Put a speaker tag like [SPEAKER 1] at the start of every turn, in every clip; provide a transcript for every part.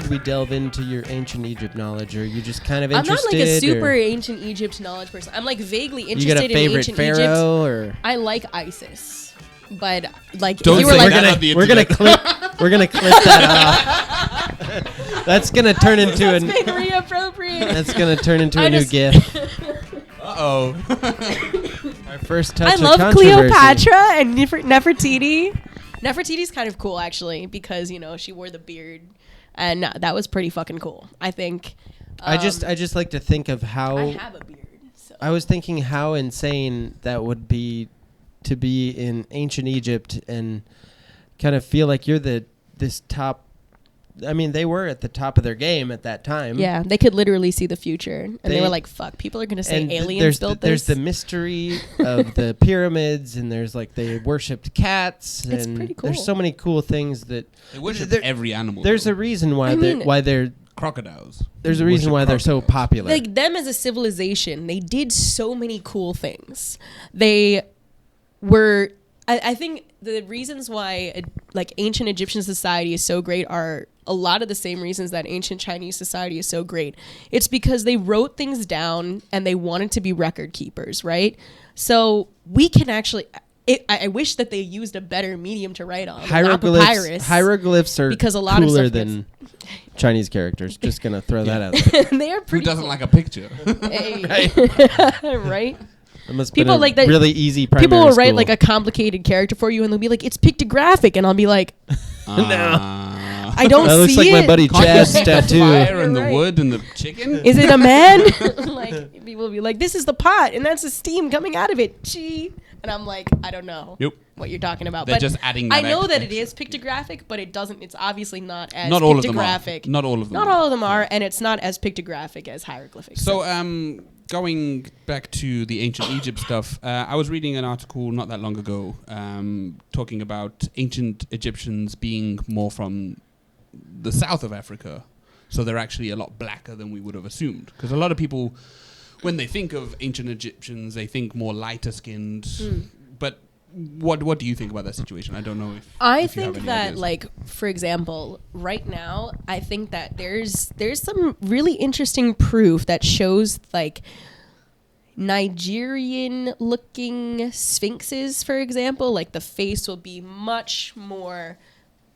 [SPEAKER 1] should we delve into your ancient Egypt knowledge, or are you just kind of
[SPEAKER 2] I'm
[SPEAKER 1] interested?
[SPEAKER 2] not like a super ancient Egypt knowledge person. I'm like vaguely
[SPEAKER 1] You
[SPEAKER 2] interested
[SPEAKER 1] got a favorite
[SPEAKER 2] in ancient
[SPEAKER 1] pharaoh,
[SPEAKER 2] Egypt.
[SPEAKER 1] or
[SPEAKER 2] I like ISIS, but like
[SPEAKER 3] Don't
[SPEAKER 2] you were
[SPEAKER 3] say
[SPEAKER 2] like,
[SPEAKER 3] that on the
[SPEAKER 1] we're gonna
[SPEAKER 3] internet.
[SPEAKER 1] we're gonna clip that off. That's gonna turn into
[SPEAKER 2] that's
[SPEAKER 1] an.
[SPEAKER 2] been reappropriated.
[SPEAKER 1] That's gonna turn into
[SPEAKER 2] I
[SPEAKER 1] a new
[SPEAKER 2] just-
[SPEAKER 1] GIF.
[SPEAKER 3] Uh-oh.
[SPEAKER 1] Our first touch
[SPEAKER 2] I
[SPEAKER 1] of
[SPEAKER 2] love
[SPEAKER 1] controversy.
[SPEAKER 2] Cleopatra and Nefertiti. Nefertiti's kind of cool actually because she wore the beard, and that was pretty fucking cool. I think.
[SPEAKER 1] I just like to think of how.
[SPEAKER 2] I have a beard. So.
[SPEAKER 1] I was thinking how insane that would be to be in ancient Egypt and kind of feel like you're this top. I mean, they were at the top of their game at that time.
[SPEAKER 2] Yeah, they could literally see the future, and they were like, "Fuck, people are gonna say
[SPEAKER 1] and
[SPEAKER 2] aliens built this."
[SPEAKER 1] There's the mystery of the pyramids, and there's like they worshipped cats.
[SPEAKER 2] It's
[SPEAKER 1] and
[SPEAKER 2] pretty cool.
[SPEAKER 1] There's so many cool things that
[SPEAKER 3] They worship
[SPEAKER 1] There-
[SPEAKER 3] every animal.
[SPEAKER 1] there's
[SPEAKER 3] though.
[SPEAKER 1] a reason why
[SPEAKER 2] I
[SPEAKER 1] they're
[SPEAKER 3] crocodiles.
[SPEAKER 1] there's a reason
[SPEAKER 3] Worship
[SPEAKER 1] why they're so
[SPEAKER 3] crocodiles.
[SPEAKER 1] popular.
[SPEAKER 2] like them as a civilization, they did so many cool things. They were. I think the reasons why like ancient Egyptian society is so great are a lot of the same reasons that ancient Chinese society is so great. It's because they wrote things down and they wanted to be record keepers, right? So we can actually. I wish that they used a better medium to write on. Not papyrus.
[SPEAKER 1] Hieroglyphs are
[SPEAKER 2] because a lot of
[SPEAKER 1] cooler
[SPEAKER 2] stuff
[SPEAKER 1] than Chinese characters. Just gonna throw that out there.
[SPEAKER 2] they are
[SPEAKER 3] Who
[SPEAKER 2] pretty.
[SPEAKER 3] doesn't
[SPEAKER 2] cool.
[SPEAKER 3] like a picture?
[SPEAKER 2] Hey. right?
[SPEAKER 1] It must
[SPEAKER 2] People
[SPEAKER 1] been a
[SPEAKER 2] like that-
[SPEAKER 1] really easy primary
[SPEAKER 2] People will write
[SPEAKER 1] school.
[SPEAKER 2] like a complicated character for you, and they'll be like, "It's pictographic," and I'll be like, "I don't
[SPEAKER 1] That looks
[SPEAKER 2] see
[SPEAKER 1] like
[SPEAKER 2] it.
[SPEAKER 1] my buddy
[SPEAKER 3] Can't you
[SPEAKER 1] Chad's
[SPEAKER 3] see the
[SPEAKER 1] tattoo.
[SPEAKER 3] fire and the
[SPEAKER 2] Right.
[SPEAKER 3] wood and the chicken?
[SPEAKER 2] Is it a man?" Like people will be like, "This is the pot, and that's the steam coming out of it." Gee. And I'm like, I don't know
[SPEAKER 3] Yep.
[SPEAKER 2] what you're talking about.
[SPEAKER 3] They're
[SPEAKER 2] but
[SPEAKER 3] just adding
[SPEAKER 2] I
[SPEAKER 3] that
[SPEAKER 2] know
[SPEAKER 3] extra
[SPEAKER 2] that it is pictographic, but it doesn't. It's obviously not as
[SPEAKER 3] Not all of them are.
[SPEAKER 2] pictographic.
[SPEAKER 3] Not all of them
[SPEAKER 2] Not
[SPEAKER 3] are.
[SPEAKER 2] all of them are, and it's not as pictographic as hieroglyphics.
[SPEAKER 3] So, going back to the ancient Egypt stuff, I was reading an article not that long ago talking about ancient Egyptians being more from the south of Africa. So they're actually a lot blacker than we would have assumed. Because a lot of people, when they think of ancient Egyptians, they think more lighter skinned. But what do you think about that situation? I don't know if
[SPEAKER 2] I
[SPEAKER 3] if you have
[SPEAKER 2] think
[SPEAKER 3] any
[SPEAKER 2] that,
[SPEAKER 3] ideas.
[SPEAKER 2] like, for example, right now, I think that there's some really interesting proof that shows, like, Nigerian-looking sphinxes, for example, like, the face will be much more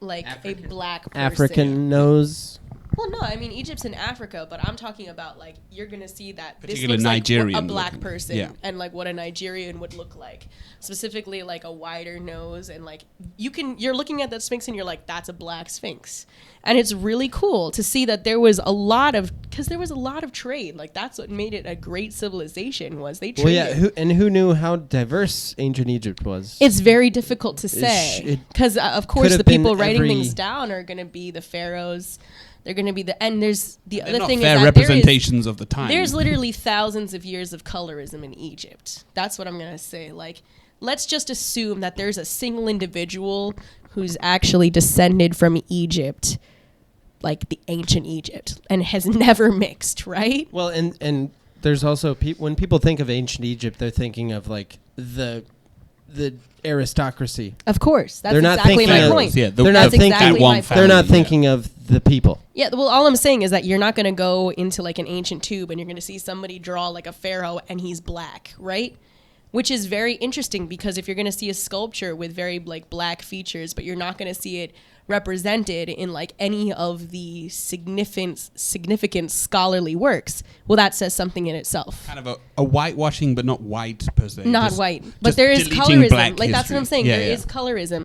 [SPEAKER 2] like
[SPEAKER 3] African.
[SPEAKER 2] a black person.
[SPEAKER 1] African nose.
[SPEAKER 2] Well, no, I mean, Egypt's in Africa, but I'm talking about, like, you're going to see that this
[SPEAKER 3] Particularly
[SPEAKER 2] looks like
[SPEAKER 3] Nigerian
[SPEAKER 2] a black
[SPEAKER 3] looking.
[SPEAKER 2] person
[SPEAKER 3] Yeah.
[SPEAKER 2] and, like, what a Nigerian would look like. Specifically, like, a wider nose and, like, you're looking at that sphinx and you're like, that's a black sphinx. And it's really cool to see that there was a lot of trade. Like, that's what made it a great civilization was they traded.
[SPEAKER 1] Well, yeah. Who knew how diverse ancient Egypt was?
[SPEAKER 2] It's very difficult to say
[SPEAKER 1] it
[SPEAKER 2] because, of
[SPEAKER 1] could
[SPEAKER 2] course,
[SPEAKER 1] have
[SPEAKER 2] the
[SPEAKER 1] been
[SPEAKER 2] people writing
[SPEAKER 1] every-
[SPEAKER 2] things down are going to be the pharaohs. They're going to be and there's the
[SPEAKER 3] They're
[SPEAKER 2] other
[SPEAKER 3] not
[SPEAKER 2] thing
[SPEAKER 3] fair
[SPEAKER 2] is that
[SPEAKER 3] representations of the time.
[SPEAKER 2] there's literally thousands of years of colorism in Egypt. That's what I'm going to say. Like, let's just assume that there's a single individual who's actually descended from Egypt, like the ancient Egypt, and has never mixed, right?
[SPEAKER 1] Well, and there's also when people think of ancient Egypt, they're thinking of like the aristocracy.
[SPEAKER 2] Of course. That's
[SPEAKER 1] They're not
[SPEAKER 2] exactly
[SPEAKER 1] thinking
[SPEAKER 2] my
[SPEAKER 1] of-
[SPEAKER 2] point.
[SPEAKER 3] Yeah,
[SPEAKER 1] They're not
[SPEAKER 2] That's
[SPEAKER 1] thinking.
[SPEAKER 2] exactly my point.
[SPEAKER 1] They're not
[SPEAKER 3] family,
[SPEAKER 1] thinking of the people.
[SPEAKER 2] Yeah, well, all I'm saying is that you're not going to go into like an ancient tube and you're going to see somebody draw like a pharaoh and he's black, right? Which is very interesting because if you're going to see a sculpture with very like black features, but you're not going to see it represented in like any of the significant scholarly works, well, that says something in itself.
[SPEAKER 3] kind of a whitewashing, but not white per se.
[SPEAKER 2] Not
[SPEAKER 3] Just-
[SPEAKER 2] white, but
[SPEAKER 3] just
[SPEAKER 2] there is
[SPEAKER 3] deleting
[SPEAKER 2] colorism.
[SPEAKER 3] black
[SPEAKER 2] Like that's what I'm
[SPEAKER 3] history.
[SPEAKER 2] saying.
[SPEAKER 3] Yeah,
[SPEAKER 2] There
[SPEAKER 3] yeah.
[SPEAKER 2] is colorism.